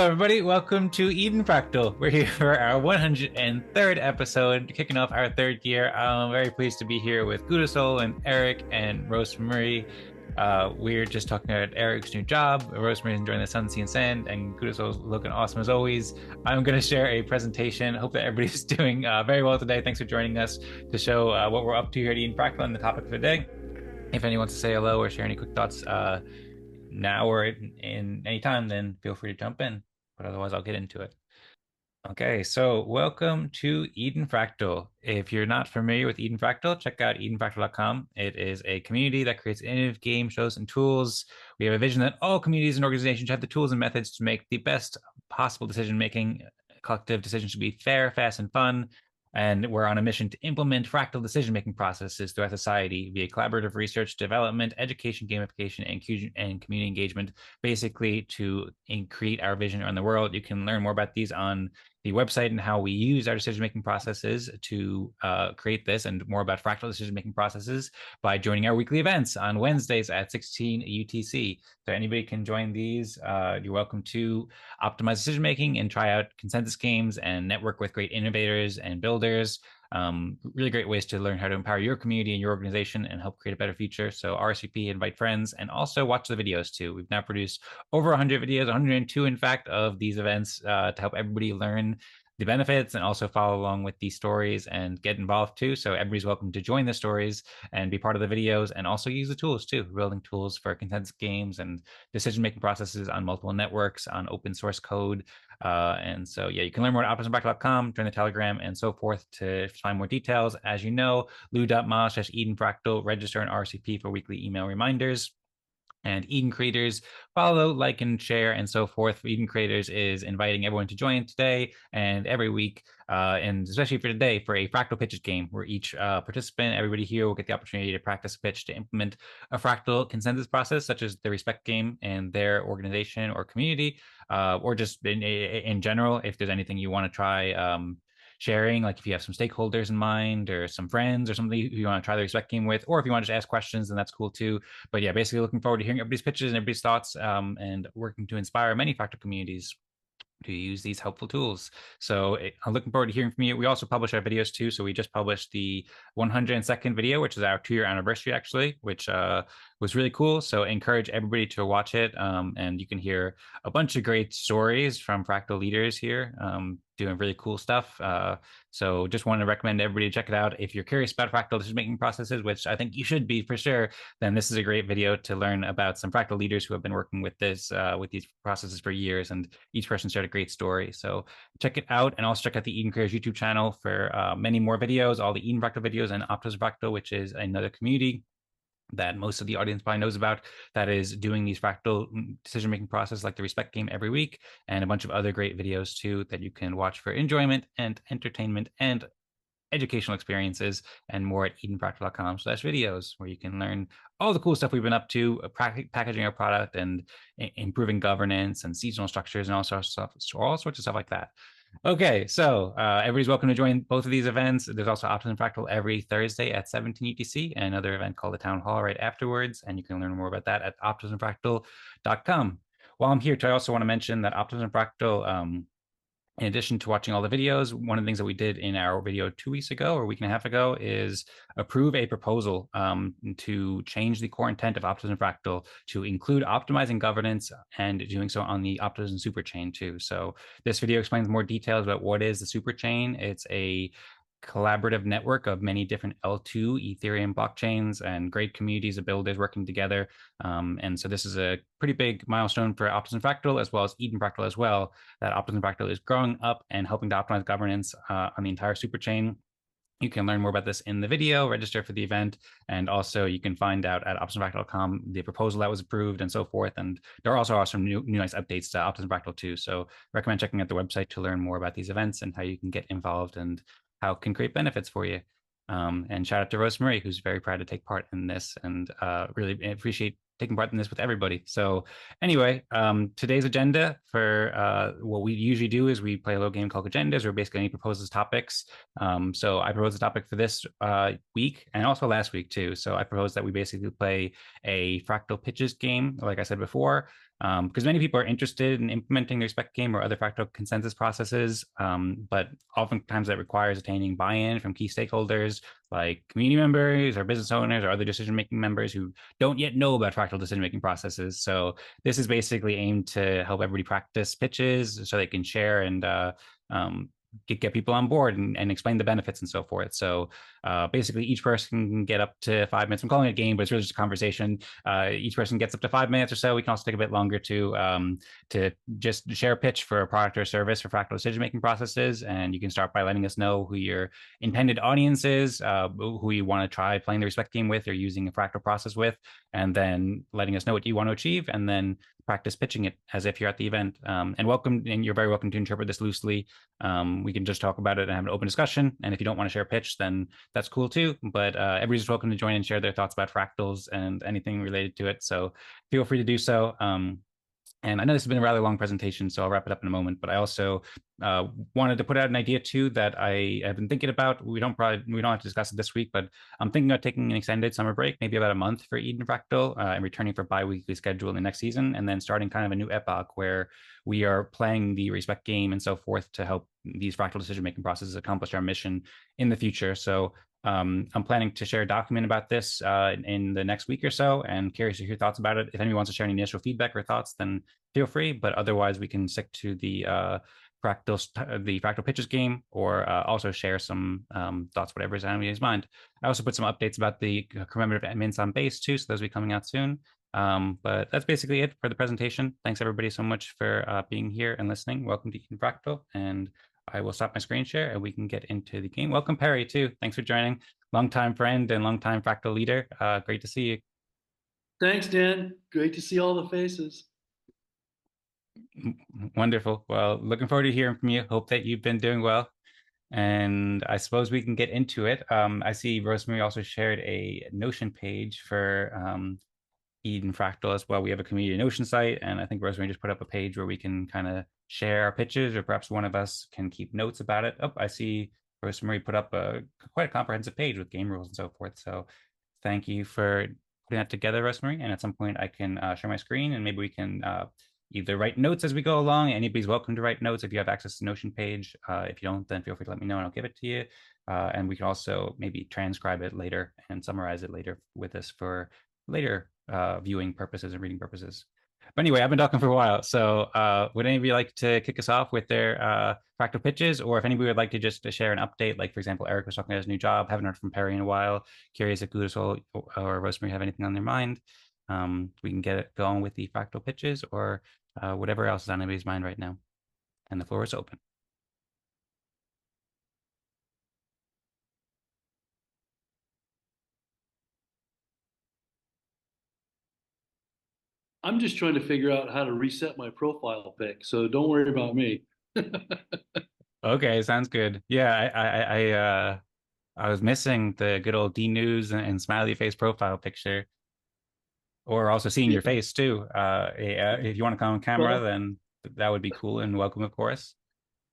Hello, everybody. Welcome to Eden Fractal. We're here for our 103rd episode, kicking off our third year. I'm very pleased to be here with Gudasol and Eric and Rosmari. We're just talking about Eric's new job. Rosemary's enjoying the sun, sea, and sand, and Gudasol's looking awesome as always. I'm going to share a presentation. Hope that everybody's doing very well today. Thanks for joining us to show what we're up to here at Eden Fractal and the topic for the day. If anyone wants to say hello or share any quick thoughts, now or in any time, then feel free to jump in. But otherwise, I'll get into it. Okay, so welcome to Eden Fractal. If you're not familiar with Eden Fractal, check out edenfractal.com. It is a community that creates innovative games, shows, and tools. We have a vision that all communities and organizations have the tools and methods to make the best possible decision making. Collective decisions should be fair, fast, and fun. And we're on a mission to implement fractal decision-making processes throughout society via collaborative research, development, education, gamification, and community engagement, basically to create our vision around the world. You can learn more about these on the website and how we use our decision-making processes to create this, and more about fractal decision-making processes by joining our weekly events on Wednesdays at 16 UTC. So anybody can join these. You're welcome to optimize decision-making and try out consensus games and network with great innovators and builders. Really great ways to learn how to empower your community and your organization and help create a better future. So RSVP, invite friends, and also watch the videos too. We've now produced over 100 videos, 102 in fact, of these events to help everybody learn the benefits and also follow along with these stories and get involved too. So everybody's welcome to join the stories and be part of the videos and also use the tools too. We're building tools for consensus games and decision-making processes on multiple networks, on open source code. And so, yeah, you can learn more at optimism.com, join the Telegram, and so forth to find more details. As you know, lou.ma/edenfractal, register and RCP for weekly email reminders. And Eden Creators, follow, like, and share, and so forth. Eden Creators is inviting everyone to join today and every week, and especially for today, for a fractal pitches game where each participant, everybody here, will get the opportunity to practice a pitch to implement a fractal consensus process, such as the respect game and their organization or community, or just in general, if there's anything you want to try. Sharing, like if you have some stakeholders in mind or some friends or somebody who you want to try the respect game with, or if you want to just ask questions, then that's cool too. But yeah, basically looking forward to hearing everybody's pitches and everybody's thoughts, and working to inspire many fractal communities to use these helpful tools. So I'm looking forward to hearing from you. We also publish our videos too. So we just published the 102nd video, which is our 2-year anniversary actually, which was really cool. So I encourage everybody to watch it. And you can hear a bunch of great stories from fractal leaders here, doing really cool stuff. So just want to recommend everybody check it out. If you're curious about fractal decision-making processes, which I think you should be for sure, then this is a great video to learn about some fractal leaders who have been working with this, with these processes for years, and each person shared a great story. So check it out, and also check out the Eden Careers YouTube channel for many more videos, all the Eden Fractal videos, and Optimism Fractal, which is another community that most of the audience probably knows about, that is doing these fractal decision-making process like the respect game every week, and a bunch of other great videos too that you can watch for enjoyment and entertainment and educational experiences, and more at edenfractal.com/videos, where you can learn all the cool stuff we've been up to, packaging our product and improving governance and seasonal structures and all sorts of stuff like that. Okay, so everybody's welcome to join both of these events. There's also Optimism Fractal every Thursday at 17 UTC, and another event called the Town Hall right afterwards, and you can learn more about that at optimismfractal.com. While I'm here, I also want to mention that Optimism Fractal, in addition to watching all the videos, one of the things that we did in our video 2 weeks ago or a week and a half ago is approve a proposal to change the core intent of Optimism Fractal to include optimizing governance and doing so on the Optimism superchain too. So this video explains more details about what is the superchain. It's a collaborative network of many different L2 Ethereum blockchains and great communities of builders working together. And so this is a pretty big milestone for Optimism Fractal as well as Eden Fractal as well, that Optimism Fractal is growing up and helping to optimize governance on the entire superchain. You can learn more about this in the video, register for the event, and also you can find out at optimismfractal.com the proposal that was approved and so forth. And there also are some new nice updates to Optimism Fractal too. So recommend checking out the website to learn more about these events and how you can get involved and how it can create benefits for you. And shout out to Rosmari, who's very proud to take part in this, and really appreciate taking part in this with everybody. So anyway, today's agenda for what we usually do is we play a little game called Agendas, or basically any proposes topics. So I proposed a topic for this week and also last week too. So I proposed that we basically play a fractal pitches game, like I said before. because many people are interested in implementing the respect game or other fractal consensus processes, but oftentimes that requires attaining buy-in from key stakeholders like community members or business owners or other decision-making members who don't yet know about fractal decision-making processes. So this is basically aimed to help everybody practice pitches so they can share and um, get people on board and explain the benefits and so forth. So basically, each person can get up to 5 minutes. I'm calling it a game, but it's really just a conversation. Each person gets up to 5 minutes or so. We can also take a bit longer to just share a pitch for a product or service for fractal decision making processes. And you can start by letting us know who your intended audience is, who you want to try playing the respect game with or using a fractal process with, and then letting us know what you want to achieve, and then practice pitching it as if you're at the event. And you're very welcome to interpret this loosely. We can just talk about it and have an open discussion. And if you don't want to share a pitch, then that's cool too. But everybody's welcome to join and share their thoughts about fractals and anything related to it. So feel free to do so. And I know this has been a rather long presentation, so I'll wrap it up in a moment. But I also wanted to put out an idea too that I have been thinking about. We don't have to discuss it this week, but I'm thinking of taking an extended summer break, maybe about a month for Eden Fractal, and returning for bi-weekly schedule in the next season, and then starting kind of a new epoch where we are playing the respect game and so forth to help these fractal decision-making processes accomplish our mission in the future. So I'm planning to share a document about this in the next week or so, and curious to hear thoughts about it. If anyone wants to share any initial feedback or thoughts, then feel free. But otherwise, we can stick to the fractal pitches game, or also share some thoughts, whatever is on anybody's mind. I also put some updates about the commemorative mints on base too, so those will be coming out soon. But that's basically it for the presentation. Thanks everybody so much for being here and listening. Welcome to Eden Fractal, and I will stop my screen share and we can get into the game. Welcome, Perry, too. Thanks for joining. Longtime friend and longtime fractal leader. Great to see you. Thanks, Dan. Great to see all the faces. Wonderful. Well, looking forward to hearing from you. Hope that you've been doing well. And I suppose we can get into it. I see Rosmari also shared a Notion page for Eden Fractal as well. We have a community Notion site, and I think Rosmari just put up a page where we can kind of share our pitches, or perhaps one of us can keep notes about it. Oh, I see Rosmari put up quite a comprehensive page with game rules and so forth. So thank you for putting that together, Rosmari. And at some point, I can share my screen, and maybe we can either write notes as we go along. Anybody's welcome to write notes if you have access to Notion page. If you don't, then feel free to let me know and I'll give it to you. And we can also maybe transcribe it later and summarize it later with us for later viewing purposes and reading purposes. But anyway, I've been talking for a while. So would anybody like to kick us off with their fractal pitches? Or if anybody would like to just share an update, like for example, Eric was talking about his new job, haven't heard from Perry in a while. Curious if Gudasol or Rosmari have anything on their mind. We can get it going with the fractal pitches, or whatever else is on anybody's mind right now. And the floor is open. I'm just trying to figure out how to reset my profile pic, so don't worry about me. Okay, sounds good. Yeah, I was missing the good old D News and smiley face profile picture, or also seeing Yeah, your face too. If you want to come on camera, well, then that would be cool and welcome, of course.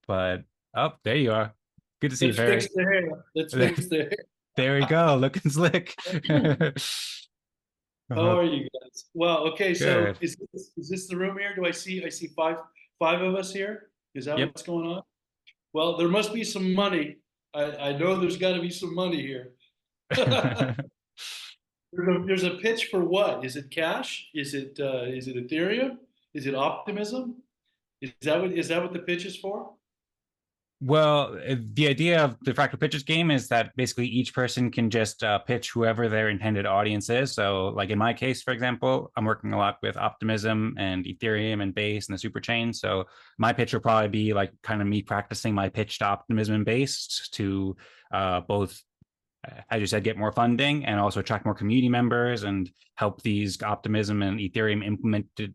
But oh, there you are. Good to see you, let's fix Perry. the hair. Let's fix the There we go, looking slick. hair. How Oh, are you guys? Well, okay, so good. is this the room here? Do I see five of us here? Is that Yep. what's going on? Well, there must be some money. I know there's got to be some money here. There's a pitch for what? Is it cash? Is it Ethereum? Is it Optimism? Is that what the pitch is for? Well, the idea of the fractal pitches game is that basically each person can just pitch whoever their intended audience is. So, like in my case, for example, I'm working a lot with Optimism and Ethereum and Base and the super chain. So, my pitch will probably be like kind of me practicing my pitch to Optimism and Base to both, as you said, get more funding and also attract more community members and help these Optimism and Ethereum implement the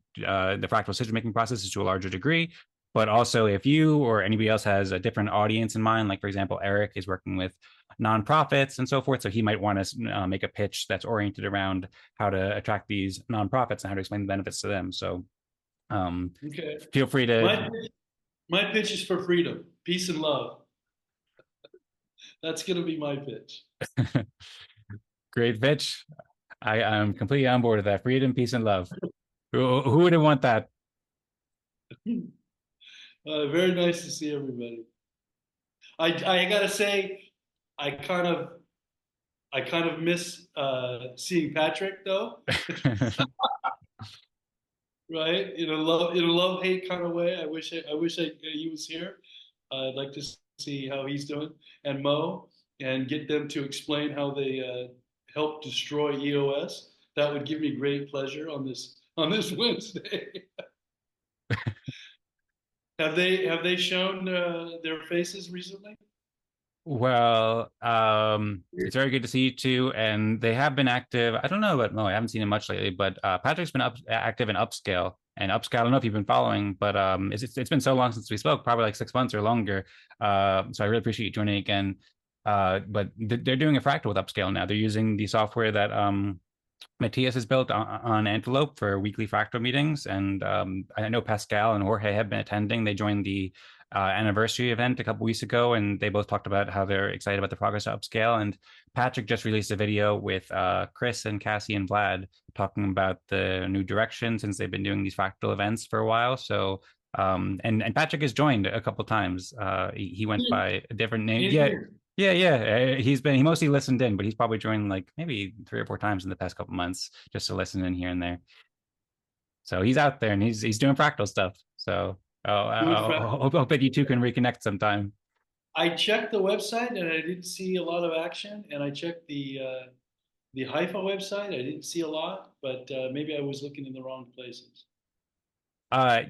fractal decision making processes to a larger degree. But also, if you or anybody else has a different audience in mind, like for example, Eric is working with nonprofits and so forth, so he might want to make a pitch that's oriented around how to attract these nonprofits and how to explain the benefits to them. So Okay. feel free to. My pitch is for freedom, peace, and love. That's going to be my pitch. Great pitch. I'm completely on board with that. Freedom, peace, and love. Who wouldn't want that? Very nice to see everybody. I gotta say, I kind of I kind of miss seeing Patrick though, right? In a love hate kind of way. I wish he was here. I'd like to see how he's doing, and Mo, and get them to explain how they helped destroy EOS. That would give me great pleasure on this Wednesday. Have they shown their faces recently? Well, it's very good to see you too. And they have been active. I don't know about Mo. I haven't seen him much lately, but Patrick's been active in upscale. And upscale, I don't know if you've been following, but it's been so long since we spoke, probably like 6 months or longer. So I really appreciate you joining again. But they're doing a fractal with upscale now. They're using the software that Matthias has built on Antelope for weekly fractal meetings, and I know Pascal and Jorge have been attending. They joined the anniversary event a couple weeks ago, and they both talked about how they're excited about the progress of upscale. And Patrick just released a video with Chris and Cassie and Vlad talking about the new direction since they've been doing these fractal events for a while. So and Patrick has joined a couple times. He went by a different name. In Yeah, here. yeah. He mostly listened in, but he's probably joined like maybe 3 or 4 times in the past couple months just to listen in here and there. So he's out there and he's doing fractal stuff. So Doing hope that you two can reconnect sometime. I checked the website and I didn't see a lot of action, and I checked the Haifa website. I didn't see a lot, but maybe I was looking in the wrong places.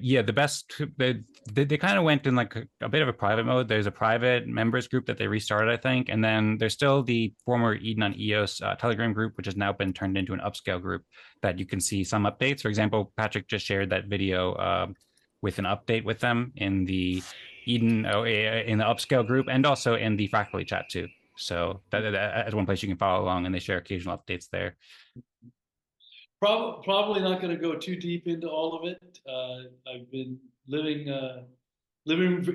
Yeah, the best they kind of went in like a bit of a private mode. There's a private members group that they restarted, I think, and then there's still the former Eden on EOS Telegram group, which has now been turned into an upscale group that you can see some updates. For example, Patrick just shared that video with an update with them in the Eden in the upscale group and also in the Fractally chat too. So that's one place you can follow along, and they share occasional updates there. Probably not going to go too deep into all of it. I've been living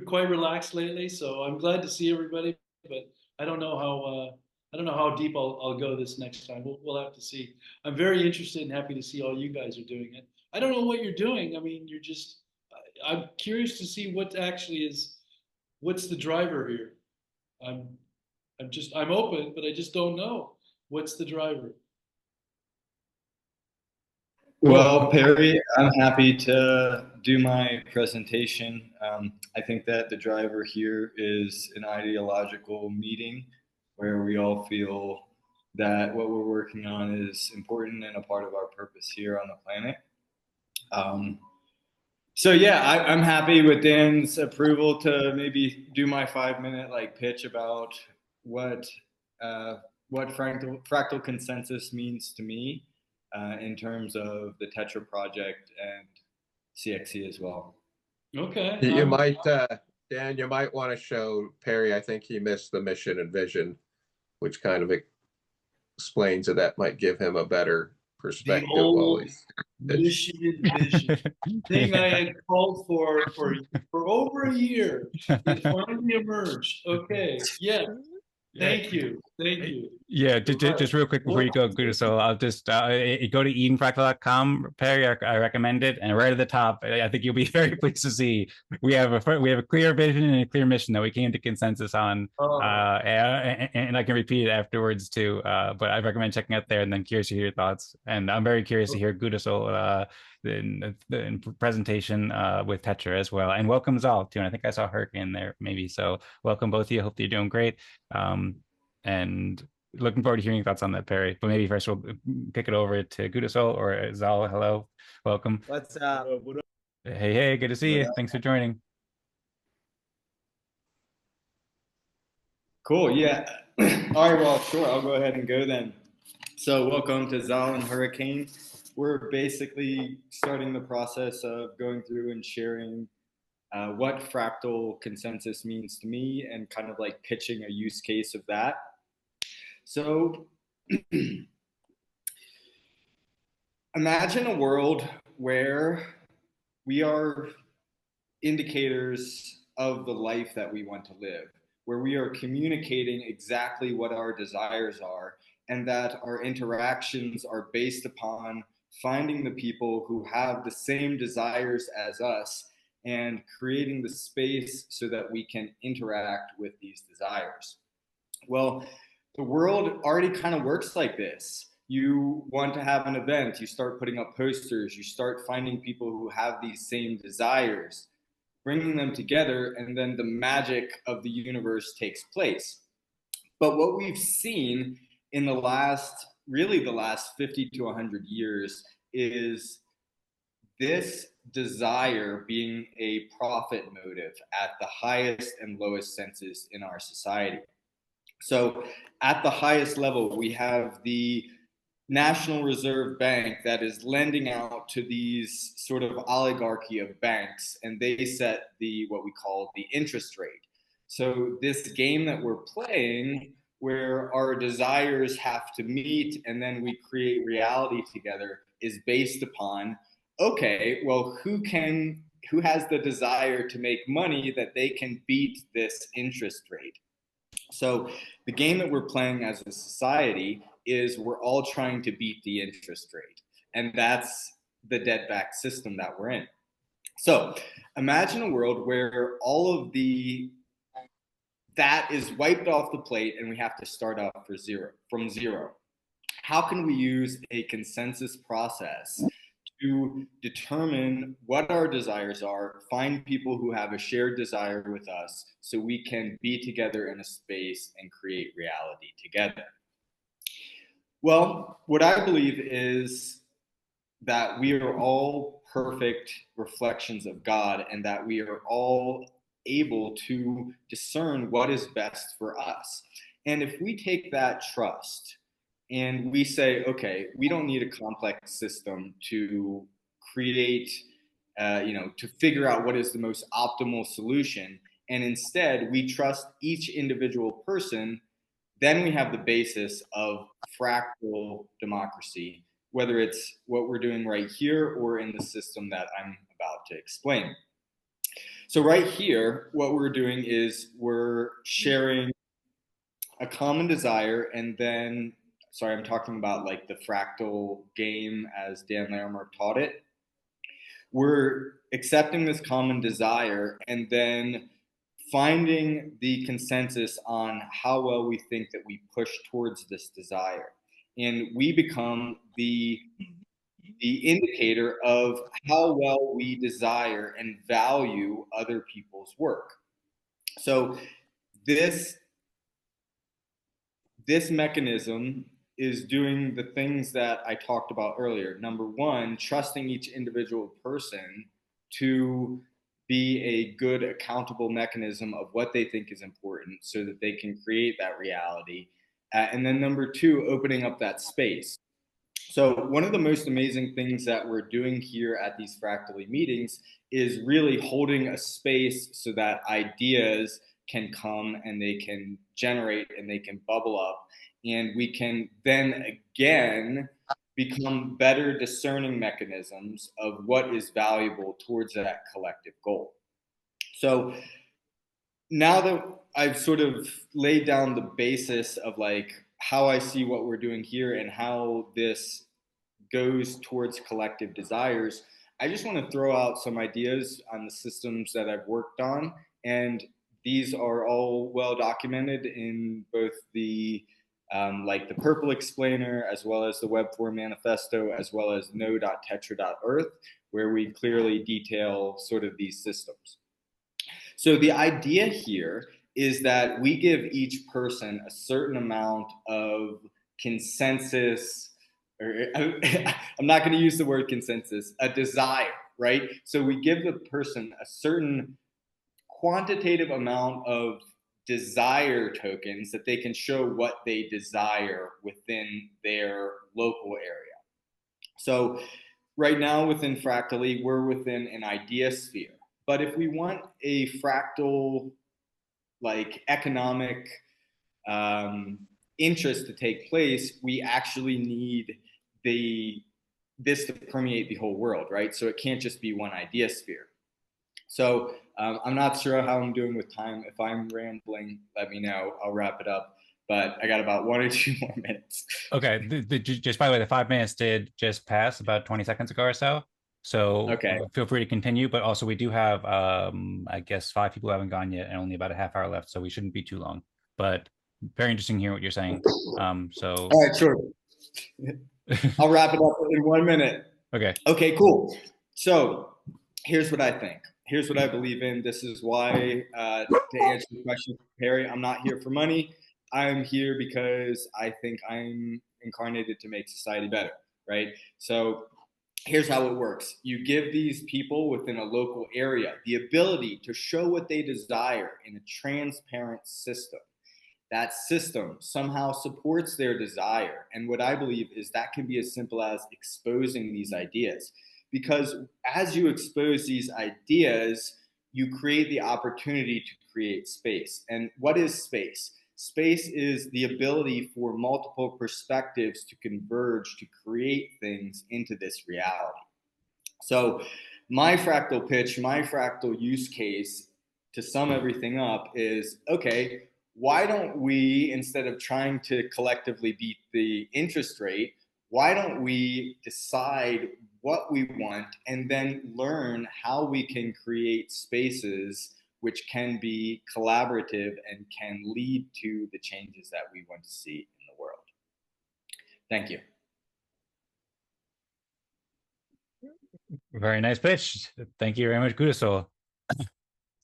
quite relaxed lately, so I'm glad to see everybody. But I don't know how deep I'll go this next time. We'll have to see. I'm very interested and happy to see all you guys are doing it. I don't know what you're doing. I mean, you're just. I'm curious to see what actually is. What's the driver here? I'm I'm open, but I just don't know what's the driver. Well, Perry, I'm happy to do my presentation. I think that the driver here is an ideological meeting where we all feel that what we're working on is important and a part of our purpose here on the planet. So yeah, I'm happy with Dan's approval to maybe do my 5 minute like pitch about what fractal consensus means to me in terms of the Tetra project and CXC as well. Okay. You might, Dan, you might want to show Perry. I think he missed the mission and vision, which kind of explains that. That might give him a better perspective. The old mission and vision thing I had called for over a year. It finally emerged. Okay. Yeah. Thank you. Yeah, just real quick before you go, Gudasol, I'll just go to EdenFractal.com, Perry. I recommend it, and right at the top, I think you'll be very pleased to see we have a clear vision and a clear mission that we came to consensus on, and I can repeat it afterwards too. But I recommend checking out there, and then curious to hear your thoughts. And I'm very curious to hear Gudasol the presentation with Tetra as well, and welcome Zaal too. And I think I saw Hurricane there maybe. So welcome both of you. Hope you're doing great. And looking forward to hearing your thoughts on that, Perry. But maybe first we'll kick it over to Gudasol or Zaal. Hello, welcome. What's up? Hey, good to see you. Thanks for joining. Cool. Yeah. All right. Well, sure. I'll go ahead and go then. So welcome to Zaal and Hurricane. We're basically starting the process of going through and sharing what fractal consensus means to me and kind of like pitching a use case of that. So imagine a world where we are indicators of the life that we want to live, where we are communicating exactly what our desires are, and that our interactions are based upon finding the people who have the same desires as us and creating the space so that we can interact with these desires. Well, the world already kind of works like this. You want to have an event, you start putting up posters, you start finding people who have these same desires, bringing them together, and then the magic of the universe takes place. But what we've seen in the last 50 to 100 years is this desire being a profit motive at the highest and lowest senses in our society. So at the highest level, we have the National Reserve Bank that is lending out to these sort of oligarchy of banks, and they set what we call the interest rate. So this game that we're playing, where our desires have to meet and then we create reality together, is based upon, okay, well, who has the desire to make money that they can beat this interest rate? So the game that we're playing as a society is we're all trying to beat the interest rate. And that's the dead back system that we're in. So imagine a world where all of that is wiped off the plate and we have to start off from zero. How can we use a consensus process to determine what our desires are, find people who have a shared desire with us so we can be together in a space and create reality together? Well, what I believe is that we are all perfect reflections of God and that we are all able to discern what is best for us. And if we take that trust and we say, okay, we don't need a complex system to create, to figure out what is the most optimal solution, and instead we trust each individual person, then we have the basis of fractal democracy, whether it's what we're doing right here or in the system that I'm about to explain. So right here, what we're doing is we're sharing a common desire, and then, sorry, I'm talking about like the fractal game as Dan Larimer taught it. We're accepting this common desire and then finding the consensus on how well we think that we push towards this desire. And we become the indicator of how well we desire and value other people's work. So this mechanism is doing the things that I talked about earlier. Number one, trusting each individual person to be a good accountable mechanism of what they think is important so that they can create that reality. And then number two, opening up that space. So one of the most amazing things that we're doing here at these Fractally meetings is really holding a space so that ideas can come and they can generate and they can bubble up, and we can then again become better discerning mechanisms of what is valuable towards that collective goal. So now that I've sort of laid down the basis of like how I see what we're doing here and how this goes towards collective desires, I just want to throw out some ideas on the systems that I've worked on. And these are all well documented in both the like the Purple Explainer, as well as the Web4 Manifesto, as well as no.tetra.earth, where we clearly detail sort of these systems. So the idea here is that we give each person a certain amount of consensus, or I'm not going to use the word consensus, a desire, right? So we give the person a certain quantitative amount of desire tokens that they can show what they desire within their local area. So right now within Fractally, we're within an idea sphere. But if we want a fractal, like economic interest to take place, we actually need this to permeate the whole world, right? So it can't just be one idea sphere. So I'm not sure how I'm doing with time. If I'm rambling, let me know. I'll wrap it up. But I got about 1 or 2 more minutes. Okay. Just by the way, the 5 minutes did just pass about 20 seconds ago or so. So Okay. feel free to continue, but also we do have, I guess, 5 people who haven't gone yet and only about a half hour left, so we shouldn't be too long. But very interesting to hear what you're saying. So All right, sure. I'll wrap it up in 1 minute. okay. Okay, cool. So here's what I think. Here's what I believe in. This is why, to answer the question, Perry, I'm not here for money. I'm here because I think I'm incarnated to make society better, right? So here's how it works. You give these people within a local area the ability to show what they desire in a transparent system. That system somehow supports their desire. And what I believe is that can be as simple as exposing these ideas. Because as you expose these ideas, you create the opportunity to create space. And what is space? Space is the ability for multiple perspectives to converge to create things into this reality. So, my fractal pitch, my fractal use case to sum everything up is okay, why don't we, instead of trying to collectively beat the interest rate, why don't we decide what we want and then learn how we can create spaces which can be collaborative and can lead to the changes that we want to see in the world? Thank you. Very nice pitch. Thank you very much, Gudasol.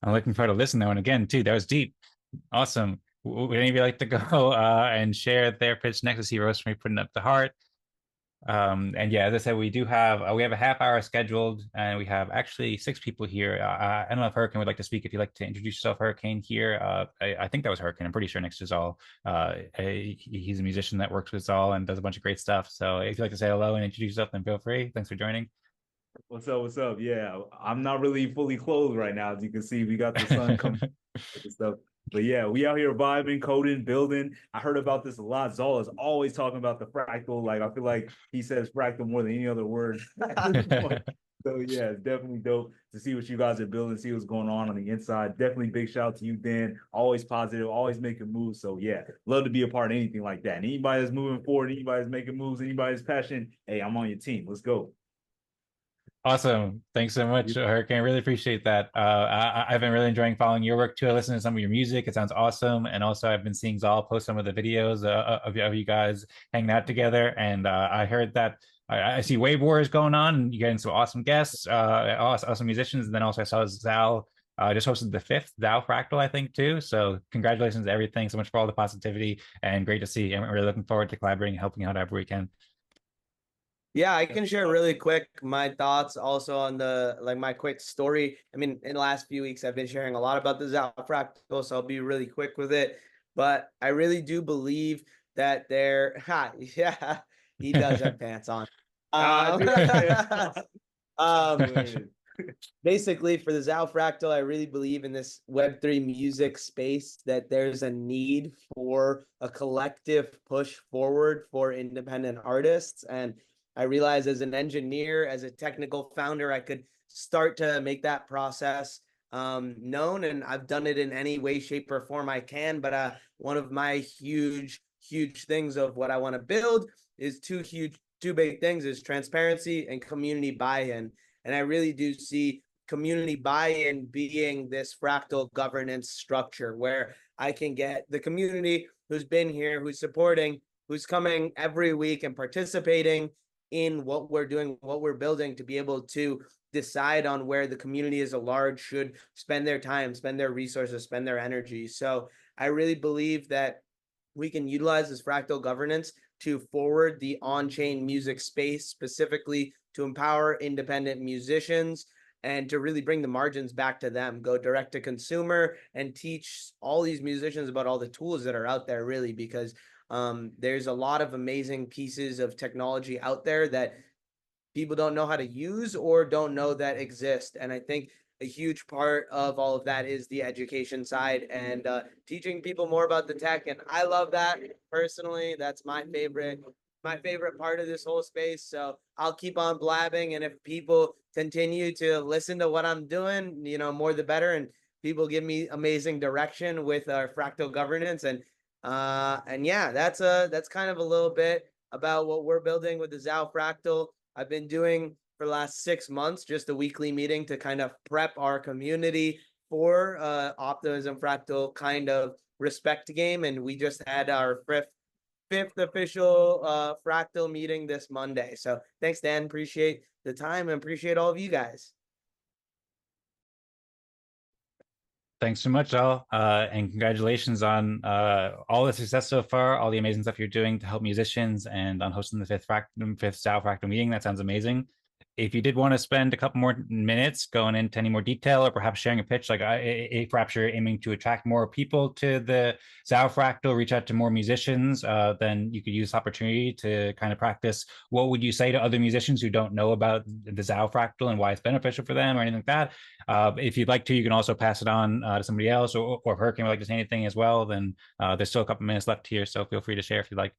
I'm looking forward to listening to that one again too. That was deep. Awesome. Would any of you like to go and share their pitch next to see Rosmari putting up the heart? And yeah, as I said, we have a half hour scheduled, and we have actually 6 people here. I don't know if Hurricane would like to speak. If you'd like to introduce yourself, Hurricane here. I think that was Hurricane. I'm pretty sure next to Zaal. He's a musician that works with Zaal and does a bunch of great stuff. So if you'd like to say hello and introduce yourself, then feel free. Thanks for joining. What's up? What's up? Yeah, I'm not really fully clothed right now. As you can see, we got the sun coming and stuff. But yeah, we out here vibing, coding, building. I heard about this a lot. Zaal is always talking about the fractal. Like, I feel like he says fractal more than any other word. So yeah, it's definitely dope to see what you guys are building, see what's going on the inside. Definitely big shout out to you, Dan. Always positive, always making moves. So yeah, love to be a part of anything like that. And anybody that's moving forward, anybody that's making moves, anybody that's passionate, hey, I'm on your team. Let's go. Awesome. Thanks so much, Hurricane. Really appreciate that. I've been really enjoying following your work too. I listen to some of your music. It sounds awesome. And also, I've been seeing Zaal post some of the videos of you guys hanging out together. And I heard that I see Wave Wars going on, and you're getting some awesome guests, awesome musicians. And then also, I saw Zaal just hosted the 5th Zaal Fractal, I think, too. So, congratulations to everything. So much for all the positivity, and great to see. And we're really looking forward to collaborating and helping out however we can. Yeah, I can share really quick my thoughts also on my quick story. I mean, in the last few weeks, I've been sharing a lot about the Zaal Fractal, so I'll be really quick with it. But I really do believe that yeah, he does have pants on. Basically, for the Zaal Fractal, I really believe in this Web3 music space, that there's a need for a collective push forward for independent artists. And I realized as an engineer, as a technical founder, I could start to make that process known. And I've done it in any way, shape, or form I can. But one of my huge things of what I want to build is two big things, is transparency and community buy-in. And I really do see community buy-in being this fractal governance structure where I can get the community who's been here, who's supporting, who's coming every week and participating in what we're doing, what we're building, to be able to decide on where the community as a large should spend their time, spend their resources, spend their energy. So I really believe that we can utilize this fractal governance to forward the on-chain music space, specifically to empower independent musicians and to really bring the margins back to them, go direct to consumer, and teach all these musicians about all the tools that are out there, really, because there's a lot of amazing pieces of technology out there that people don't know how to use or don't know that exist. And I think a huge part of all of that is the education side and teaching people more about the tech. And I love that personally. That's my favorite part of this whole space. So I'll keep on blabbing. And if people continue to listen to what I'm doing, more the better. And people give me amazing direction with our fractal governance. And yeah, that's kind of a little bit about what we're building with the Zaal Fractal. I've been doing for the last 6 months, just a weekly meeting to kind of prep our community for Optimism Fractal kind of respect game. And we just had our fifth official Fractal meeting this Monday. So thanks, Dan. Appreciate the time and appreciate all of you guys. Thanks so much, Zaal, and congratulations on all the success so far, all the amazing stuff you're doing to help musicians, and on hosting the fifth Zaal Fractal meeting. That sounds amazing. If you did want to spend a couple more minutes going into any more detail, or perhaps sharing a pitch, like if perhaps you're aiming to attract more people to the Zaal Fractal, reach out to more musicians, then you could use this opportunity to kind of practice. What would you say to other musicians who don't know about the Zaal Fractal and why it's beneficial for them, or anything like that? If you'd like to, you can also pass it on to somebody else, or if Hurricane would like to say anything as well, then there's still a couple minutes left here, so feel free to share if you'd like.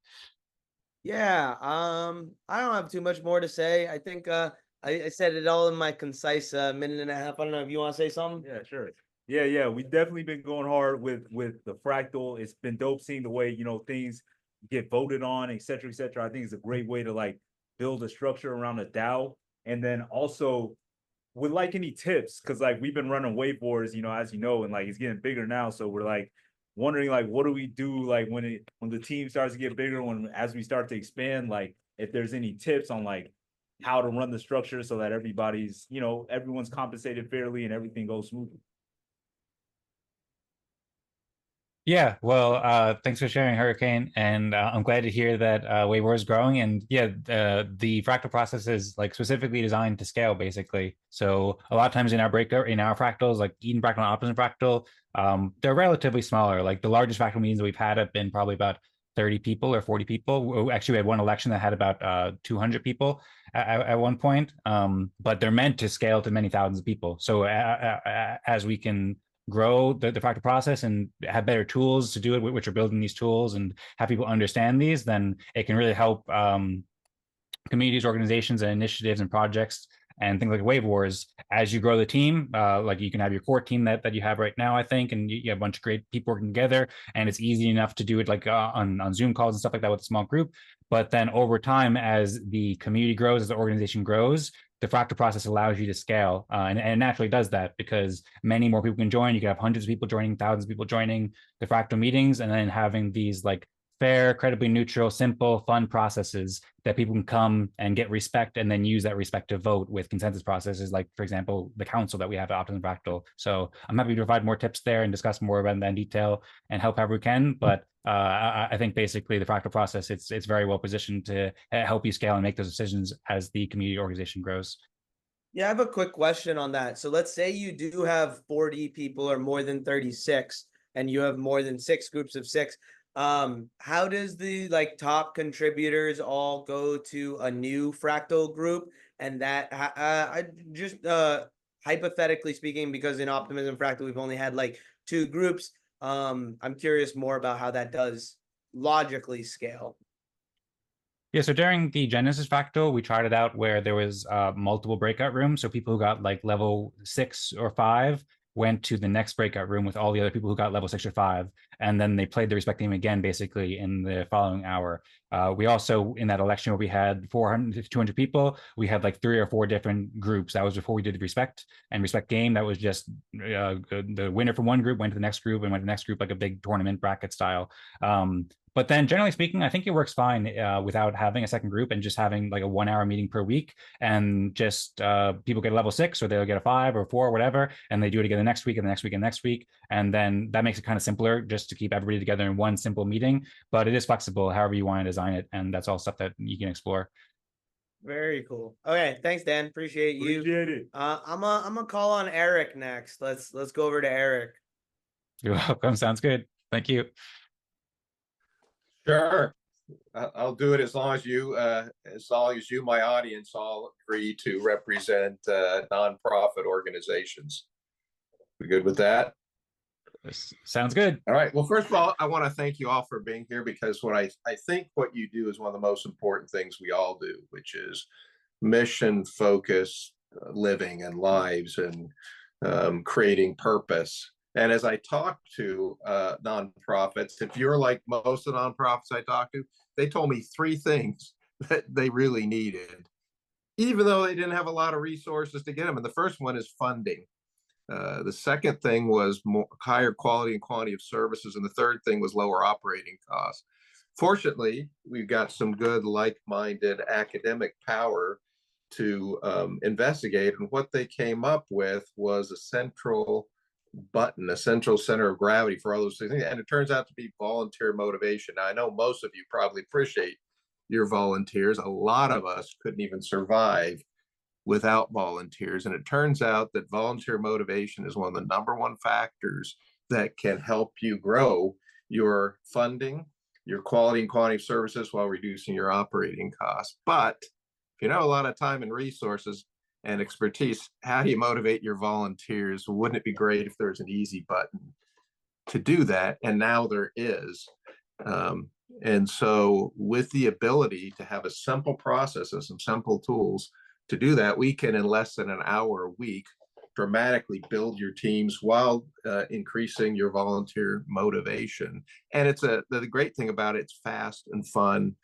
Yeah, I don't have too much more to say. I think I said it all in my concise minute and a half. I don't know if you want to say something. Yeah, sure. Yeah. We've definitely been going hard with the fractal. It's been dope seeing the way, things get voted on, et cetera, et cetera. I think it's a great way to like build a structure around a DAO. And then also would like any tips, because like we've been running wave wars, as you know, and like it's getting bigger now. So we're like wondering like what do we do like when the team starts to get bigger, as we start to expand, like if there's any tips on like how to run the structure so that everyone's compensated fairly and everything goes smoothly. Yeah, well, thanks for sharing, Hurricane, and I'm glad to hear that Wayward is growing. And yeah, the fractal process is like specifically designed to scale, basically. So a lot of times in our fractals, like Eden Fractal and Optimism Fractal, they're relatively smaller. Like the largest fractal meetings that we've had have been probably about 30 people or 40 people. Actually, we had one election that had about 200 people at one point, but they're meant to scale to many thousands of people. So as we can grow the fractal process and have better tools to do it, which are building these tools and have people understand these, then it can really help communities, organizations, and initiatives and projects and things like Wave Wars. As you grow the team, like you can have your core team that you have right now, I think, and you have a bunch of great people working together, and it's easy enough to do it like on Zoom calls and stuff like that with a small group. But then over time, as the community grows, as the organization grows, the fractal process allows you to scale, and it naturally does that because many more people can join. You can have hundreds of people joining, thousands of people joining the fractal meetings, and then having these like fair, credibly neutral, simple, fun processes that people can come and get respect and then use that respect to vote with consensus processes, like, for example, the council that we have at Optimism Fractal. So I'm happy to provide more tips there and discuss more about that in detail and help however we can. But I think basically the fractal process, it's very well positioned to help you scale and make those decisions as the community organization grows. Yeah, I have a quick question on that. So let's say you do have 40 people or more than 36, and you have more than 6 groups of 6. How does the like top contributors all go to a new fractal group? And that I just hypothetically speaking, because in Optimism Fractal we've only had like 2 groups. I'm curious more about how that does logically scale. Yeah, so during the Genesis Fractal, we tried it out where there was multiple breakout rooms. So people who got like level 6 or 5 went to the next breakout room with all the other people who got level 6 or 5. And then they played the respect game again, basically, in the following hour. We also, in that election where we had 400 to 200 people, we had like 3 or 4 different groups. That was before we did the respect game. That was just the winner from one group went to the next group and went to the next group, like a big tournament bracket style. But then generally speaking, I think it works fine without having a second group and just having like a 1-hour meeting per week, and just people get a level 6 or they'll get a 5 or 4 or whatever, and they do it again the next week and the next week and the next week. And then that makes it kind of simpler just to keep everybody together in one simple meeting. But it is flexible however you want to design it. And that's all stuff that you can explore. Very cool. Okay, thanks, Dan. Appreciate you. Appreciate it. I'm gonna call on Eric next. Let's go over to Eric. You're welcome. Sounds good. Thank you. Sure. I'll do it as long as you, my audience, all agree to represent nonprofit organizations. We good with that? Sounds good. All right. Well, first of all, I want to thank you all for being here, because I think what you do is one of the most important things we all do, which is mission-focused living and lives and creating purpose. And as I talk to nonprofits, if you're like most of the nonprofits I talk to, they told me 3 things that they really needed. even though they didn't have a lot of resources to get them. And the first one is funding. The second thing was higher quality and quantity of services. And the third thing was lower operating costs. Fortunately, we've got some good like-minded academic power to investigate. And what they came up with was a central button, a central center of gravity for all those things. And it turns out to be volunteer motivation. Now, I know most of you probably appreciate your volunteers. A lot of us couldn't even survive without volunteers. And it turns out that volunteer motivation is one of the number one factors that can help you grow your funding, your quality and quantity of services while reducing your operating costs. But if you don't have a lot of time and resources and expertise, how do you motivate your volunteers? Wouldn't it be great if there's an easy button to do that? And now there is. And so with the ability to have a simple process and some simple tools to do that, we can, in less than an hour a week, dramatically build your teams while increasing your volunteer motivation. And the great thing about it, it's fast and fun.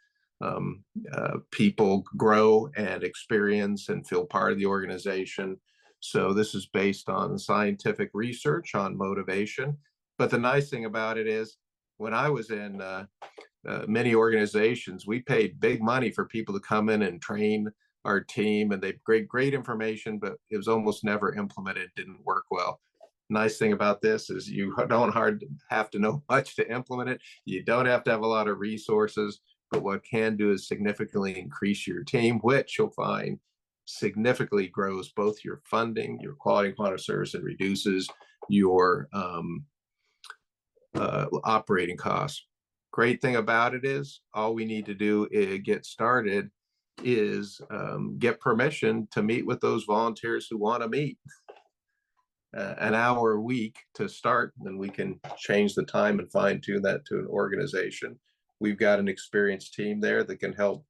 People grow and experience and feel part of the organization. So this is based on scientific research on motivation. But the nice thing about it is, when I was in many organizations, we paid big money for people to come in and train our team, and they great information, but it was almost never implemented, didn't work well. Nice thing about this is you don't have to know much to implement it. You don't have to have a lot of resources, but what can do is significantly increase your team, which you'll find significantly grows both your funding, your quality and quantity of service, and reduces your operating costs. Great thing about it is all we need to do is get started is get permission to meet with those volunteers who want to meet. An hour a week to start, then we can change the time and fine tune that to an organization. We've got an experienced team there that can help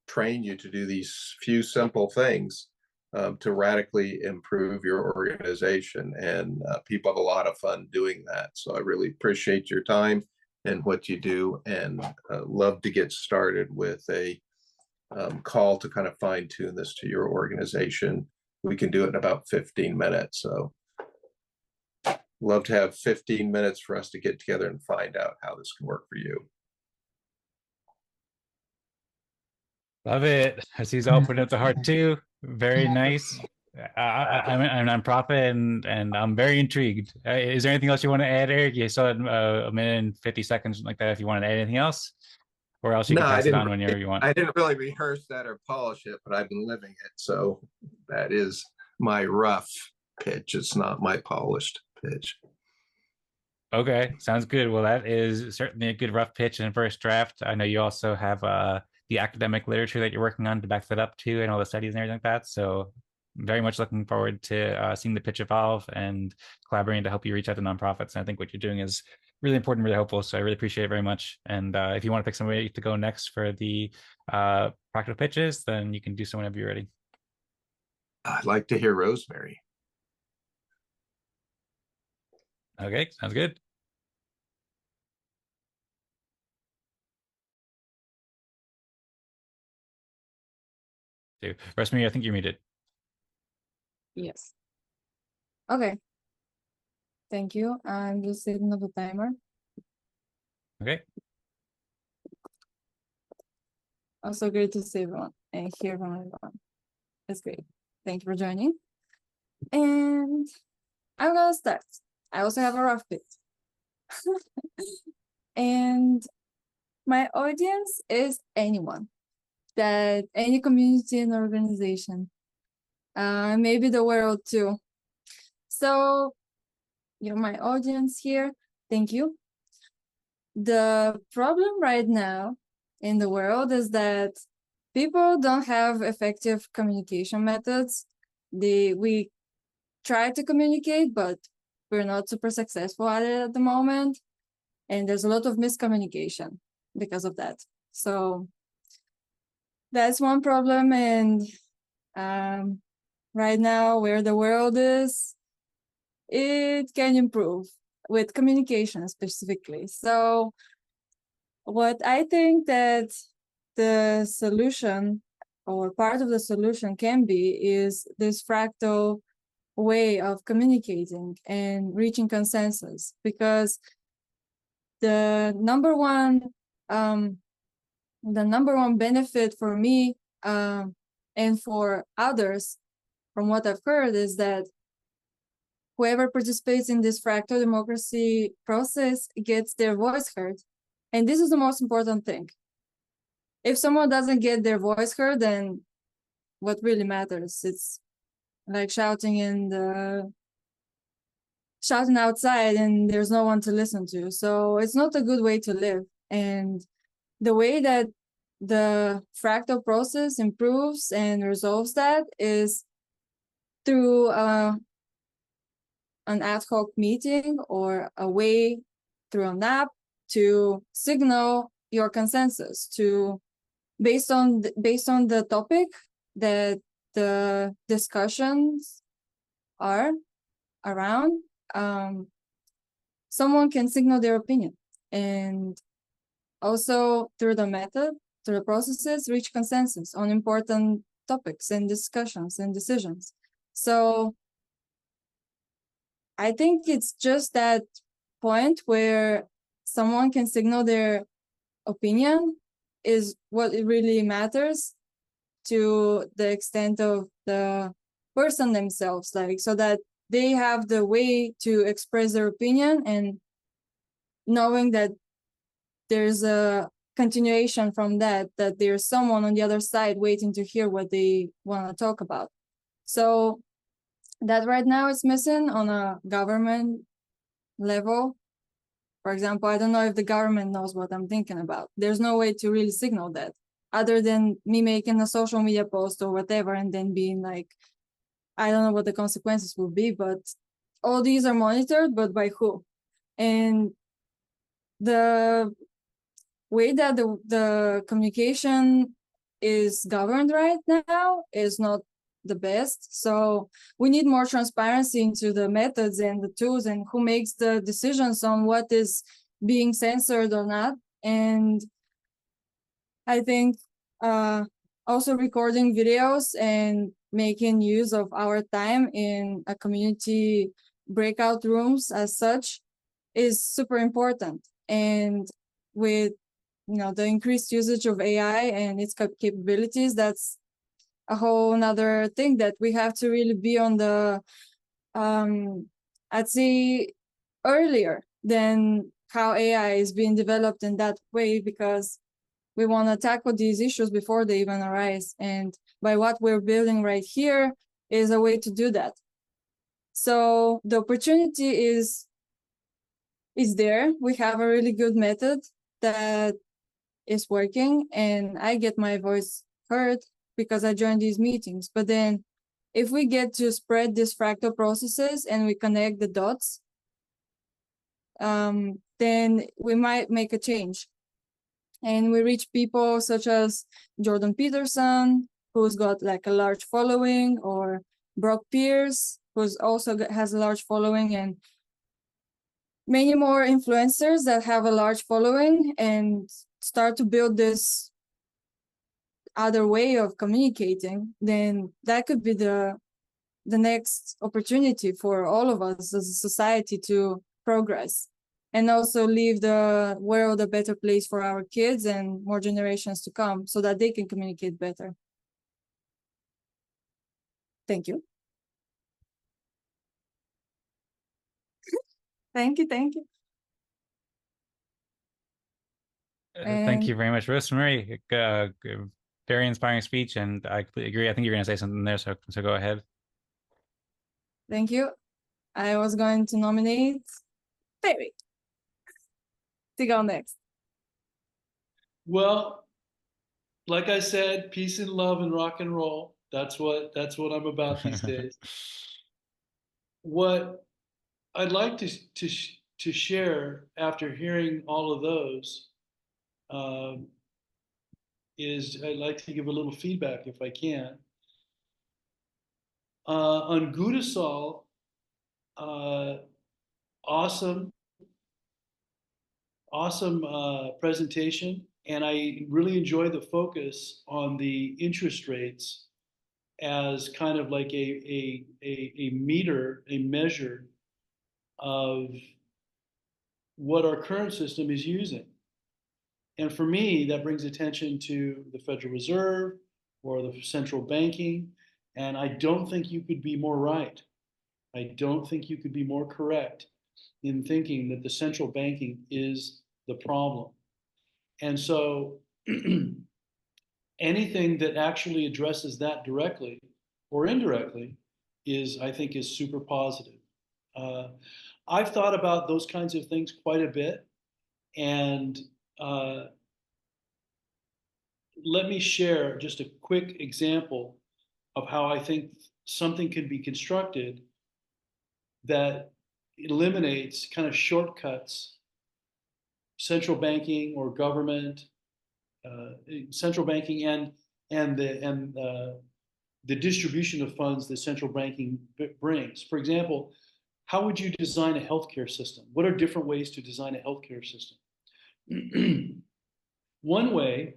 train you to do these few simple things to radically improve your organization. And people have a lot of fun doing that. So I really appreciate your time and what you do, and love to get started with a call to kind of fine tune this to your organization. We can do it in about 15 minutes. So love to have 15 minutes for us to get together and find out how this can work for you. Love it. I see Zaal putting up the heart too. Very nice. I'm a nonprofit, and I'm very intrigued. Is there anything else you want to add, Eric? You still had a minute and 50 seconds, like that, if you want to add anything else, or else you can pass it on whenever you want. I didn't really rehearse that or polish it, but I've been living it. So that is my rough pitch. It's not my polished pitch. Okay, sounds good. Well, that is certainly a good rough pitch and first draft. I know you also have the academic literature that you're working on to back that up too, and all the studies and everything like that. So very much looking forward to seeing the pitch evolve and collaborating to help you reach out to nonprofits. And I think what you're doing is really important, really helpful. So I really appreciate it very much. And if you want to pick somebody to go next for the practical pitches, then you can do so whenever you're ready. I'd like to hear Rosmari. Okay, sounds good. Rosmari, I think you're muted. Yes. Okay. Thank you. I'm just setting up the timer. Okay. Also great to see everyone and hear from everyone. It's great. Thank you for joining. And I'm gonna start. I also have a rough bit. And my audience is anyone, that any community and organization, maybe the world too. So you're my audience here. Thank you. The problem right now in the world is that people don't have effective communication methods. We try to communicate, but we're not super successful at it at the moment. And there's a lot of miscommunication because of that. So that's one problem. And right now, where the world is, it can improve with communication specifically. So what I think that the solution or part of the solution can be is this fractal way of communicating and reaching consensus, because the number one benefit for me and for others from what I've heard is that whoever participates in this fractal democracy process gets their voice heard. And this is the most important thing. If someone doesn't get their voice heard, then what really matters? It's like shouting outside and there's no one to listen to. So it's not a good way to live. And the way that the fractal process improves and resolves that is through an ad hoc meeting or a way through an app to signal your consensus to based on the topic that the discussions are around. Someone can signal their opinion, and also through the method, through the processes, reach consensus on important topics and discussions and decisions. So I think it's just that point where someone can signal their opinion is what it really matters, to the extent of the person themselves, like so that they have the way to express their opinion and knowing that there's a continuation from that there's someone on the other side waiting to hear what they want to talk about. So that right now is missing on a government level. For example, I don't know if the government knows what I'm thinking about. There's no way to really signal that other than me making a social media post or whatever and then being like, I don't know what the consequences will be, but all these are monitored, but by who? And the way that the communication is governed right now is not the best. So we need more transparency into the methods and the tools and who makes the decisions on what is being censored or not. And I think also recording videos and making use of our time in a community breakout rooms as such is super important. And with the increased usage of AI and its capabilities, that's a whole another thing that we have to really be on the I'd say earlier than how AI is being developed in that way, because we want to tackle these issues before they even arise. And by what we're building right here is a way to do that. So the opportunity is there. We have a really good method that is working, and I get my voice heard because I joined these meetings. But then if we get to spread these fractal processes and we connect the dots, then we might make a change. And we reach people such as Jordan Peterson, who's got like a large following, or Brock Pierce, who's also has a large following, and many more influencers that have a large following, and start to build this other way of communicating. Then that could be the next opportunity for all of us as a society to progress and also leave the world a better place for our kids and more generations to come so that they can communicate better. Thank you. Thank you. Thank you very much, Rosmari. Very inspiring speech, and I completely agree. I think you're going to say something there, so go ahead. Thank you. I was going to nominate Perry to go next. Well, like I said, peace and love and rock and roll. That's what I'm about these days. What I'd like to share after hearing all of those is I'd like to give a little feedback if I can. On Gudasol, awesome presentation, And I really enjoy the focus on the interest rates as kind of like a meter, a measure of what our current system is using. And for me, that brings attention to the Federal Reserve or the central banking. And I don't think you could be more right. I don't think you could be more correct in thinking that the central banking is the problem. And so anything that actually addresses that directly or indirectly is, I think, is super positive. I've thought about those kinds of things quite a bit, and let me share just a quick example of how I think something can be constructed that eliminates kind of shortcuts, central banking or government, central banking and the distribution of funds that central banking brings. For example, how would you design a healthcare system? What are different ways to design a healthcare system? One way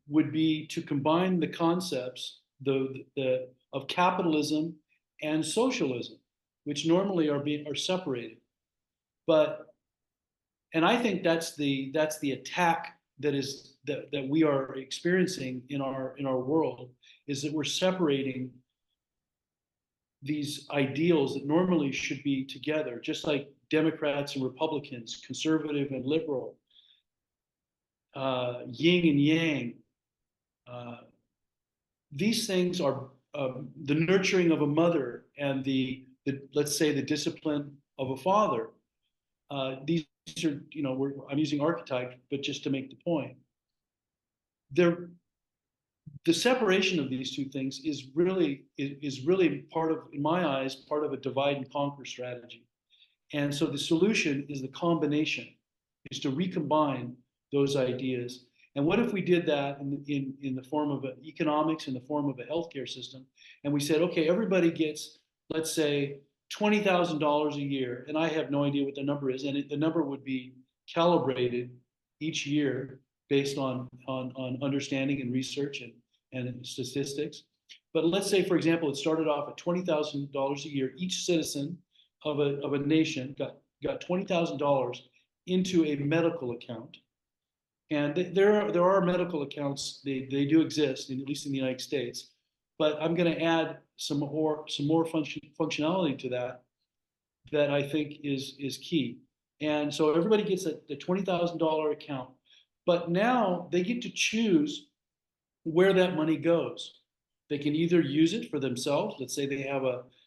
would be to combine the concepts of capitalism and socialism, which normally are separated. And I think that's the attack that we are experiencing in our world, is that we're separating these ideals that normally should be together, just like Democrats and Republicans, conservative and liberal, yin and yang. These things are the nurturing of a mother and the let's say the discipline of a father. These are, I'm using archetypes, but just to make the point. The separation of these two things is really part of, in my eyes, part of a divide and conquer strategy. And so the solution is the combination, is to recombine those ideas. And what if we did that in the form of economics, in the form of a healthcare system, and we said, okay, everybody gets, let's say, $20,000 a year, and I have no idea what the number is, and the number would be calibrated each year based on understanding and research and statistics. But let's say, for example, it started off at $20,000 a year. Each citizen of a nation got $20,000 into a medical account. And there are medical accounts, they do exist, at least in the United States. But I'm going to add some more functionality to that I think is key. And so everybody gets the $20,000 account, but now they get to choose where that money goes. They can either use it for themselves. Let's say they have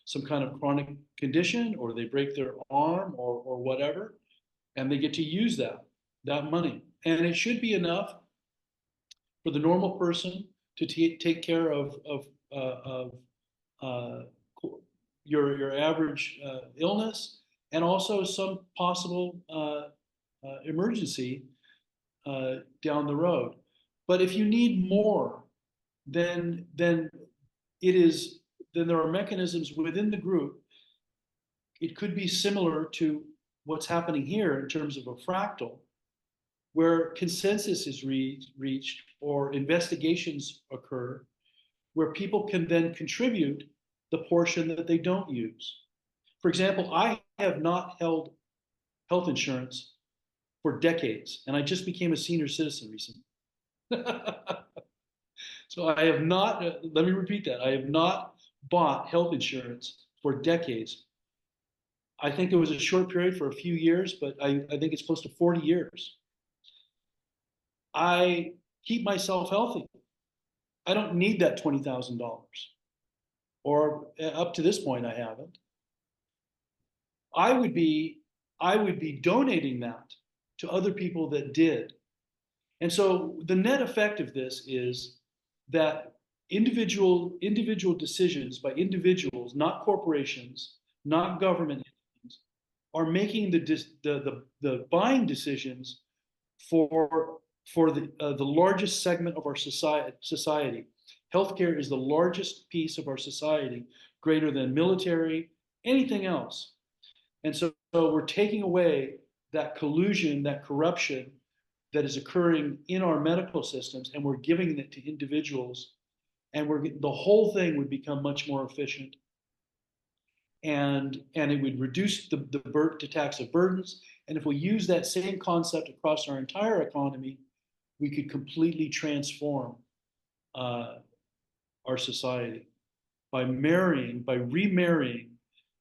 some kind of chronic condition, or they break their arm or whatever, and they get to use that money. And it should be enough for the normal person to take care of your average illness, and also some possible emergency down the road. But if you need more, then there are mechanisms within the group. It could be similar to what's happening here in terms of a fractal, where consensus is reached or investigations occur, where people can then contribute the portion that they don't use. For example, I have not held health insurance for decades, and I just became a senior citizen recently. So I have not, let me repeat that, I have not bought health insurance for decades. I think it was a short period for a few years, but I think it's close to 40 years. I keep myself healthy. I don't need that $20,000, or up to this point I haven't. I would be donating that to other people that did. And so the net effect of this is that individual decisions by individuals, not corporations, not government entities, are making the buying decisions for the largest segment of our society. Healthcare is the largest piece of our society, greater than military, anything else. And so we're taking away that collusion, that corruption, that is occurring in our medical systems, and we're giving it to individuals, and the whole thing would become much more efficient, and it would reduce the tax of burdens. And if we use that same concept across our entire economy, we could completely transform our society by remarrying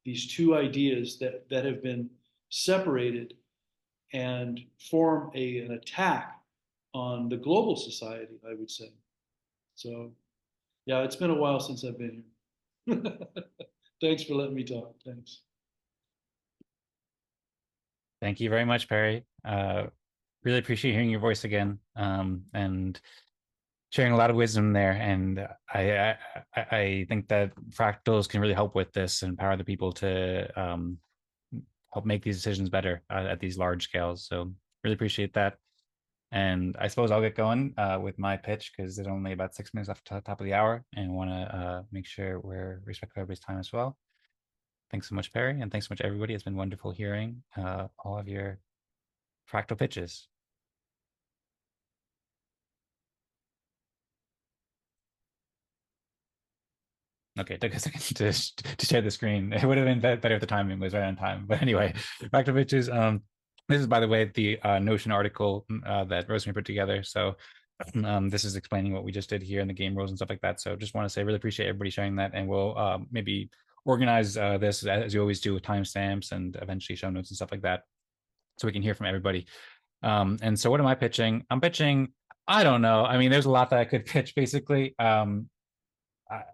these two ideas that have been separated and form an attack on the global society, I would say. So, yeah, it's been a while since I've been here. Thanks for letting me talk. Thanks. Thank you very much, Perry. Really appreciate hearing your voice again, and sharing a lot of wisdom there. And I think that fractals can really help with this and empower the people to help make these decisions better at these large scales. So really appreciate that. And I suppose I'll get going with my pitch, because there's only about 6 minutes left to the top of the hour, and want to make sure we're respectful of everybody's time as well. Thanks so much, Perry, and thanks so much, everybody. It's been wonderful hearing all of your fractal pitches. Okay, it took a second to share the screen. It would have been better if the timing was right on time. But anyway, fractal pitches. This is, by the way, the Notion article that Rosmari put together. So this is explaining what we just did here in the game rules and stuff like that. So just want to say, really appreciate everybody sharing that, and we'll maybe organize this as you always do, with timestamps and eventually show notes and stuff like that, so we can hear from everybody. And so what am I pitching? I'm pitching, I don't know. I mean, there's a lot that I could pitch, basically.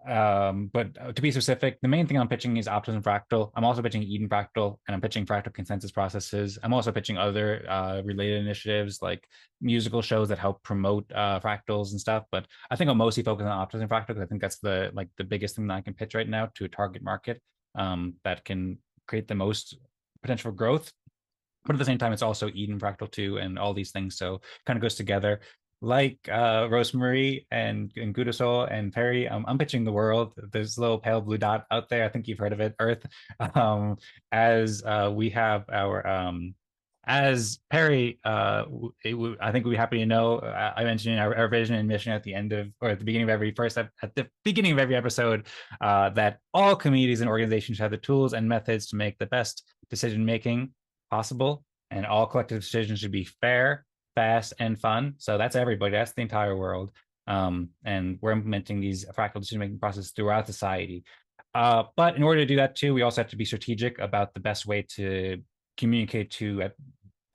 But to be specific, the main thing I'm pitching is Optimism Fractal. I'm also pitching Eden Fractal, and I'm pitching fractal consensus processes. I'm also pitching other related initiatives like musical shows that help promote fractals and stuff. But I think I'll mostly focus on Optimism Fractal, because I think that's the biggest thing that I can pitch right now to a target market that can create the most potential for growth. But at the same time, it's also Eden Fractal too, and all these things. So kind of goes together. Like Rosmari and Gudasol and Perry, I'm pitching the world. There's a little pale blue dot out there. I think you've heard of it, Earth. As we have our, as Perry, I think we'd be happy to know. I mentioned our vision and mission at the end of, or at the beginning of every episode, that all communities and organizations have the tools and methods to make the best decision making possible, and all collective decisions should be fair, fast, and fun. So that's everybody. That's the entire world. And we're implementing these fractal decision-making processes throughout society. But in order to do that too, we also have to be strategic about the best way to communicate to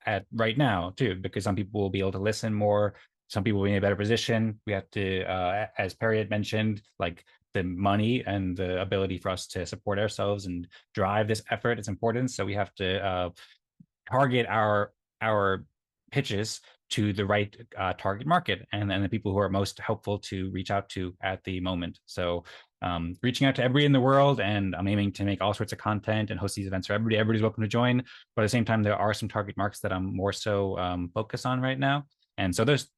at right now too, because some people will be able to listen more. Some people will be in a better position. We have to, as Perry had mentioned, like the money and the ability for us to support ourselves and drive this effort is important. So we have to target our pitches to the right target market, and the people who are most helpful to reach out to at the moment. So reaching out to everybody in the world, and I'm aiming to make all sorts of content and host these events for everybody. Everybody's welcome to join, but at the same time, there are some target markets that I'm more so focused on right now. And so those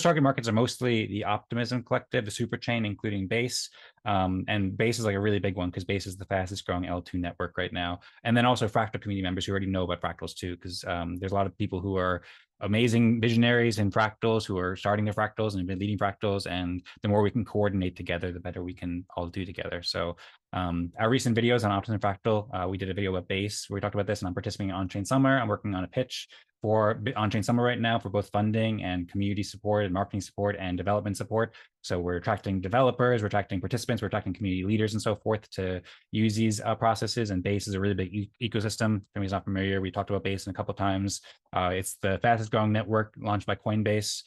target markets are mostly the Optimism Collective, the super chain, including Base. And Base is like a really big one, because Base is the fastest growing L2 network right now. And then also Fractal community members who already know about fractals too, because there's a lot of people who are amazing visionaries in fractals who are starting their fractals and have been leading fractals. And the more we can coordinate together, the better we can all do together. So our recent videos on Optimism Fractal, we did a video about Base where we talked about this, and I'm participating in On-Chain Summer. I'm working on a pitch for On-Chain Summer right now for both funding and community support and marketing support and development support. So we're attracting developers, we're attracting participants, we're attracting community leaders and so forth to use these processes. And Base is a really big ecosystem. If anybody's not familiar, we talked about Base a couple of times. It's the fastest growing network launched by Coinbase,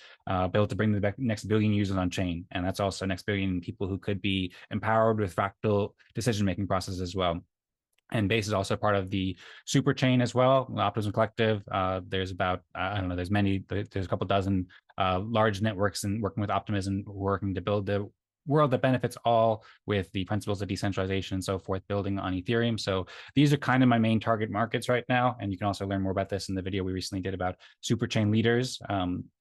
built to bring the next billion users on chain. And that's also next billion people who could be empowered with fractal decision-making processes as well. And Base is also part of the super chain as well, the Optimism Collective. There's about, I don't know, there's a couple dozen large networks and working with Optimism, working to build the world that benefits all with the principles of decentralization and so forth, building on Ethereum. So these are kind of my main target markets right now. And you can also learn more about this in the video we recently did about super chain leaders.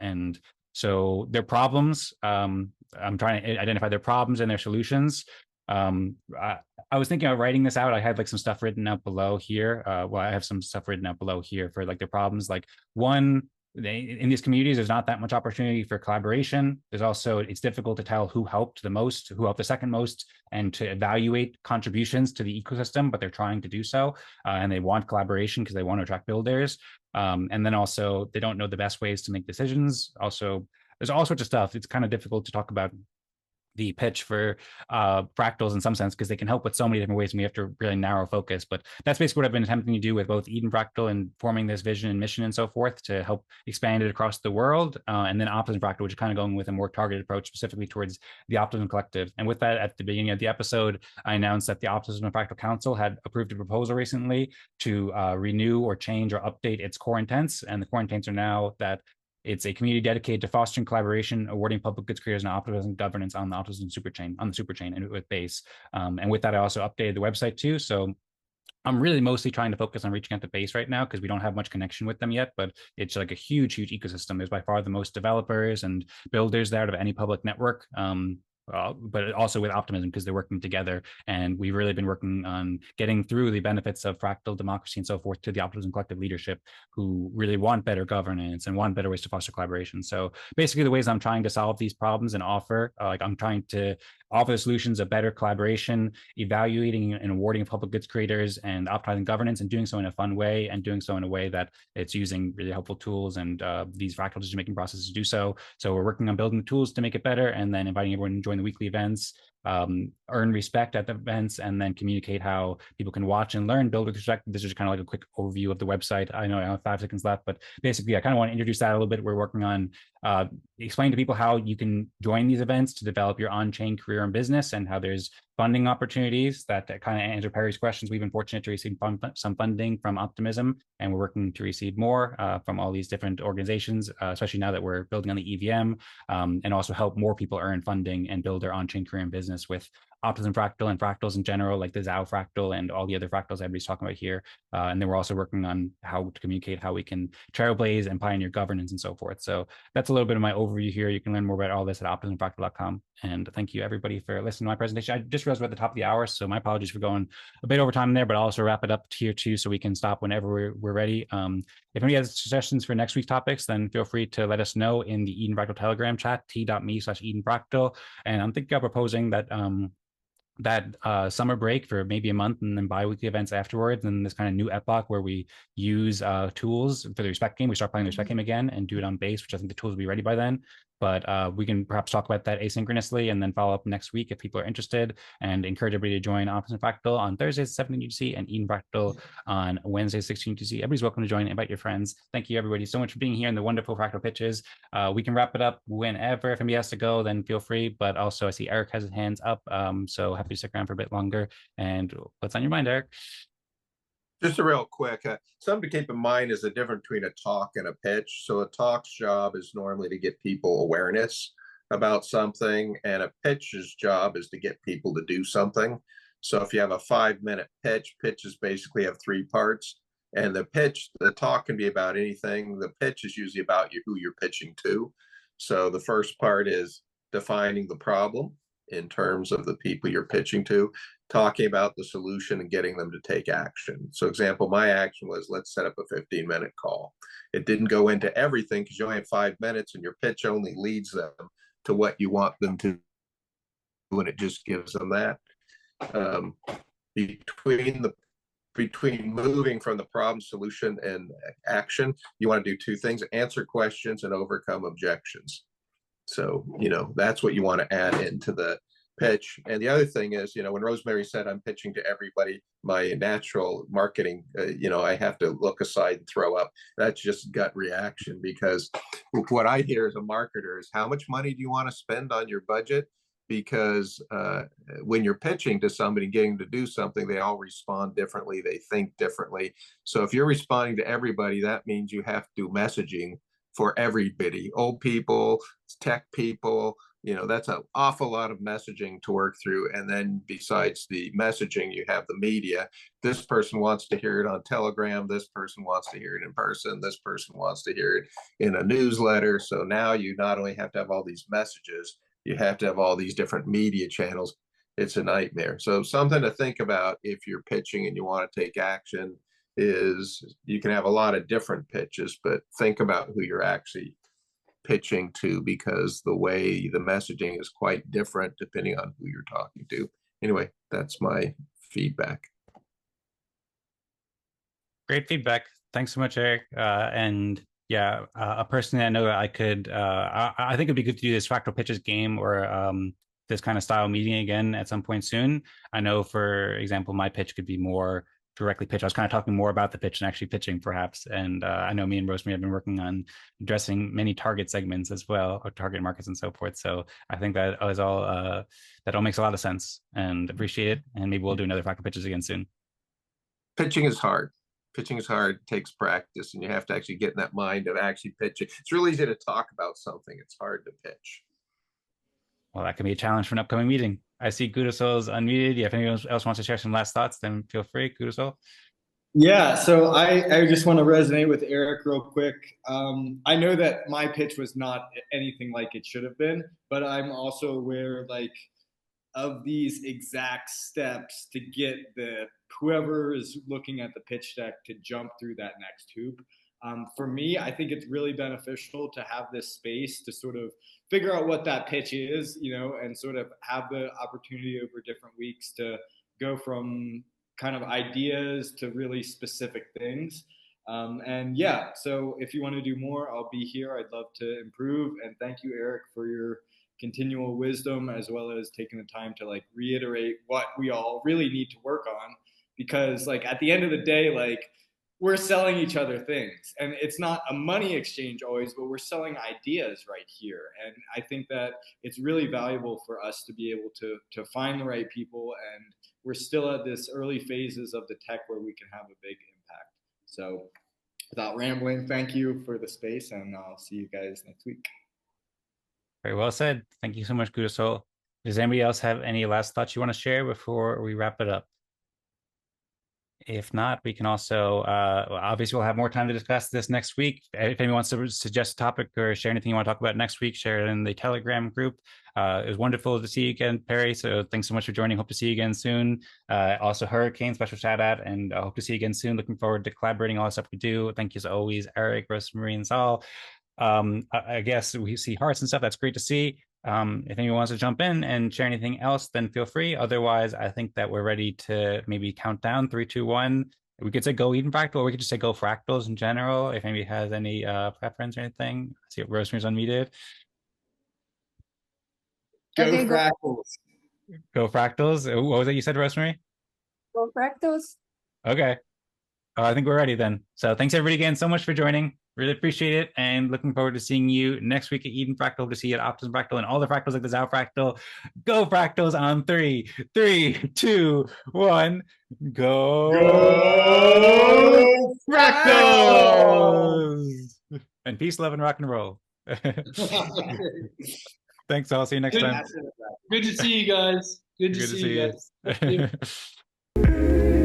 And so their problems, I'm trying to identify their problems and their solutions. I was thinking of writing this out. I had like some stuff written out below here. Well, I have some stuff written out below here for like the problems. Like one, in these communities, there's not that much opportunity for collaboration. There's also, it's difficult to tell who helped the most, who helped the second most, and to evaluate contributions to the ecosystem, but they're trying to do so. And they want collaboration because they want to attract builders. And then also they don't know the best ways to make decisions. Also, there's all sorts of stuff. It's kind of difficult to talk about the pitch for fractals in some sense, because they can help with so many different ways and we have to really narrow focus. But that's basically what I've been attempting to do with both Eden Fractal and forming this vision and mission and so forth to help expand it across the world. And then Optimism Fractal, which is kind of going with a more targeted approach specifically towards the Optimism Collective. And with that, at the beginning of the episode, I announced that the Optimism Fractal Council had approved a proposal recently to renew or change or update its core intents. And the core intents are now that it's a community dedicated to fostering collaboration, awarding public goods creators, and optimism governance on the Optimism superchain, on the superchain, and with base. And with that, I also updated the website too. So I'm really mostly trying to focus on reaching out to base right now because we don't have much connection with them yet, but it's like a huge, huge ecosystem. There's by far the most developers and builders there out of any public network. But also with Optimism because they're working together. And we've really been working on getting through the benefits of fractal democracy and so forth to the Optimism Collective leadership who really want better governance and want better ways to foster collaboration. So basically the ways I'm trying to solve these problems and offer, I'm trying to offer the solutions of better collaboration, evaluating and awarding public goods creators and optimizing governance and doing so in a fun way and doing so in a way that it's using really helpful tools and these fractal decision-making processes to do so. So we're working on building the tools to make it better and then inviting everyone to join the weekly events, earn respect at the events, and then communicate how people can watch and learn, build with respect. This is kind of like a quick overview of the website. I know I have 5 seconds left, but basically I kind of want to introduce that a little bit. We're working on explaining to people how you can join these events to develop your on-chain career and business and how there's funding opportunities that kind of answer Perry's questions. We've been fortunate to receive some funding from Optimism, and we're working to receive more from all these different organizations, especially now that we're building on the EVM, and also help more people earn funding and build their on-chain career and business with Optimism Fractal and fractals in general, like the Zaal fractal and all the other fractals everybody's talking about here. And then we're also working on how to communicate how we can trailblaze and pioneer governance and so forth. So that's a little bit of my overview here. You can learn more about all this at optimismfractal.com. And thank you everybody for listening to my presentation. I just realized we're at the top of the hour, so my apologies for going a bit over time there, but I'll also wrap it up here too so we can stop whenever we're ready. If anybody has suggestions for next week's topics, then feel free to let us know in the Eden Fractal Telegram chat, t.me/EdenFractal. And I'm thinking of proposing that summer break for maybe a month and then bi-weekly events afterwards, and this kind of new epoch where we use tools for the respect game. We start playing the respect game again and do it on base, which I think the tools will be ready by then. But we can perhaps talk about that asynchronously and then follow up next week if people are interested, and encourage everybody to join Optimism Fractal on Thursdays 17 UTC and Eden Fractal on Wednesdays 16 UTC. Everybody's welcome to join. Invite your friends. Thank you everybody so much for being here and the wonderful fractal pitches. We can wrap it up whenever. If anybody has to go, then feel free. But also I see Eric has his hands up, so happy to stick around for a bit longer. And what's on your mind, Eric? Just a real quick, something to keep in mind is the difference between a talk and a pitch. So a talk's job is normally to get people awareness about something, and a pitch's job is to get people to do something. So if you have a 5-minute pitch, pitches basically have 3 parts. And the talk can be about anything. The pitch is usually about who you're pitching to. So the first part is defining the problem in terms of the people you're pitching to, talking about the solution and getting them to take action. So example, my action was, let's set up a 15-minute call. It didn't go into everything because you only have 5 minutes and your pitch only leads them to what you want them to do, and it just gives them that. Between moving from the problem, solution, and action, you want to do 2 things: answer questions and overcome objections. So, that's what you want to add into the pitch. And the other thing is, when Rosmari said I'm pitching to everybody, my natural marketing, I have to look aside and throw up. That's just gut reaction, because what I hear as a marketer is, how much money do you want to spend on your budget? Because when you're pitching to somebody, getting to do something, they all respond differently. They think differently. So if you're responding to everybody, that means you have to do messaging for everybody, old people, tech people. That's an awful lot of messaging to work through. And then besides the messaging, you have the media. This person wants to hear it on Telegram. This person wants to hear it in person. This person wants to hear it in a newsletter. So now you not only have to have all these messages, you have to have all these different media channels. It's a nightmare. So something to think about if you're pitching and you want to take action is you can have a lot of different pitches, but think about who you're actually pitching to, because the way the messaging is quite different depending on who you're talking to. Anyway, that's my feedback. Great feedback. Thanks so much, Eric. And yeah, a person that I know that I could, I think it'd be good to do this fractal pitches game or this kind of style meeting again at some point soon. I know, for example, my pitch could be more directly pitched. I was kind of talking more about the pitch and actually pitching, perhaps. And I know me and Rosmari have been working on addressing many target segments as well, or target markets and so forth. So I think that is all that all makes a lot of sense, and appreciate it. And maybe we'll do another fractal pitches again soon. Pitching is hard. Pitching is hard, takes practice, and you have to actually get in that mind of actually pitching. It's really easy to talk about something. It's hard to pitch. Well, that can be a challenge for an upcoming meeting. I see Gudasol's unmuted. Yeah, if anyone else wants to share some last thoughts, then feel free, Gudasol. Yeah, so I just want to resonate with Eric real quick. I know that my pitch was not anything like it should have been, but I'm also aware of these exact steps to get whoever is looking at the pitch deck to jump through that next hoop. For me, I think it's really beneficial to have this space to sort of figure out what that pitch is, and sort of have the opportunity over different weeks to go from kind of ideas to really specific things. And yeah, so if you want to do more, I'll be here. I'd love to improve. And thank you, Eric, for your continual wisdom, as well as taking the time to reiterate what we all really need to work on. Because at the end of the day, we're selling each other things, and it's not a money exchange always, but we're selling ideas right here. And I think that it's really valuable for us to be able to find the right people. And we're still at this early phases of the tech where we can have a big impact. So without rambling, thank you for the space, and I'll see you guys next week. Very well said. Thank you so much, Gudasol. Does anybody else have any last thoughts you want to share before we wrap it up? If not, we can also, obviously we'll have more time to discuss this next week. If anyone wants to suggest a topic or share anything you want to talk about next week, share it in the Telegram group. It was wonderful to see you again, Perry. So thanks so much for joining. Hope to see you again soon. Also, Hurricane, special shout out, and I hope to see you again soon. Looking forward to collaborating all the stuff we do. Thank you as always, Eric, Rosmari, and Zaal. I guess we see hearts and stuff. That's great to see. If anyone wants to jump in and share anything else, then feel free. Otherwise, I think that we're ready to maybe count down 3, 2, 1. We could say go Eden Fractal, or we could just say go fractals in general. If anybody has any preference or anything. I see Rosemary's unmuted. Go Okay, fractals. Go fractals. What was it you said, Rosemary? Go fractals. Okay. I think we're ready then. So thanks everybody again so much for joining. Really appreciate it, and looking forward to seeing you next week at Eden Fractal, to see you at Optimism Fractal and all the fractals like the Zaal Fractal. Go fractals on 3, 3, 2, 1. Go fractals! And peace, love, and rock and roll. Thanks, I'll see you next time. Good to see you guys. Good to see you guys. Thank you.